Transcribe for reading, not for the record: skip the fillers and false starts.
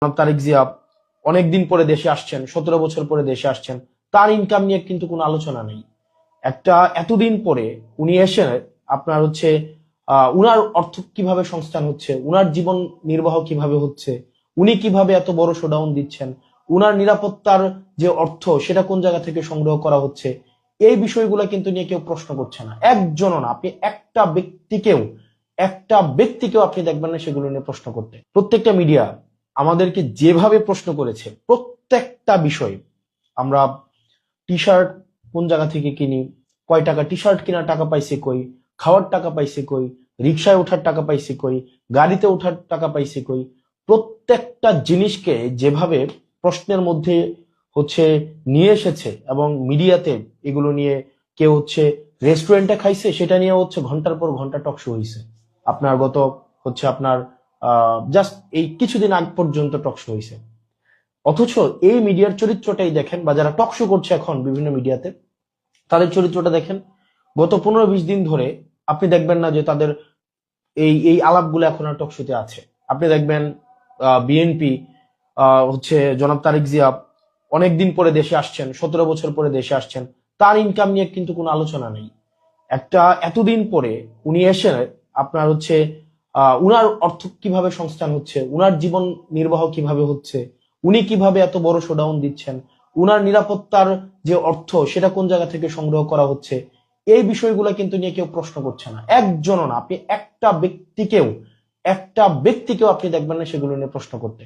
তারেক জিয়া অনেকদিন পরে দেশে আসছেন, 17 বছর পরে দেশে আসছেন, তার ইনকাম নিয়ে কিন্তু কোনো আলোচনা নেই। এতদিন পরে উনি এসে আপনার হচ্ছে উনার অর্থ কিভাবে সংস্থান হচ্ছে, উনার জীবন নির্বাহ কিভাবে হচ্ছে, উনি কিভাবে এত বড় শোডাউন দিচ্ছেন, উনার নিরাপত্তার যে অর্থ সেটা কোন জায়গা থেকে সংগ্রহ করা হচ্ছে, এই বিষয়গুলো কিন্তু নিয়ে কেউ প্রশ্ন করছে না। একজনও না, আপনি একটা ব্যক্তিকেও আপনি দেখবেন না সেগুলো নিয়ে প্রশ্ন করতে। প্রত্যেকটা মিডিয়া আমাদেরকে যেভাবে প্রশ্ন করেছে, প্রত্যেকটা বিষয়, আমরা টি শার্ট কোন জায়গা থেকে কিনি, কয় টাকা টি শার্ট কেনার টাকা পাইছে কই, খাওয়ার টাকা পাইছে কই, রিক্সায় ওঠার টাকা পাইছে কই, গাড়িতে ওঠার টাকা পাইছে কই, প্রত্যেকটা জিনিসকে যেভাবে প্রশ্নের মধ্যে নিয়ে এসেছে, এবং মিডিয়াতে এগুলো নিয়ে কেউ রেস্টুরেন্টে খাইছে সেটা নিয়ে ঘন্টার পর ঘন্টা টক শো হয়েছে। আপনার গত আপনার জাস্ট এই কিছুদিন আগ পর্যন্ত টক শো হয়েছে। অথচ এই মিডিয়ার চরিত্রটাই দেখেন, বা যারা টক শো করছে এখন বিভিন্ন মিডিয়াতে, তাদের চরিত্রটা দেখেন। গত 15-20 দিন ধরে আপনি দেখবেন না যে তাদের এই আলাপগুলো এখন আর টক শোতে আছে। আপনি দেখবেন বিএনপি জনাব তারেক জিয়া অনেকদিন পরে দেশে আসছেন, 17 বছর পরে দেশে আসছেন, তার ইনকাম নিয়ে কিন্তু কোনো আলোচনা নেই। এতদিন পরে উনি এসে আপনার উনার অর্থ কিভাবে সংস্থান হচ্ছে, উনার জীবন নির্বাহ কিভাবে হচ্ছে, উনি কিভাবে এত বড় শোডাউন দিচ্ছেন, উনার নিরাপত্তার যে অর্থ সেটা কোন জায়গা থেকে সংগ্রহ করা হচ্ছে, এই বিষয়গুলো কিন্তু নিয়ে কেউ প্রশ্ন করছে না। একজনও না, আপনি একটা ব্যক্তিকেও আপনি দেখবেন না সেগুলো নিয়ে প্রশ্ন করতে।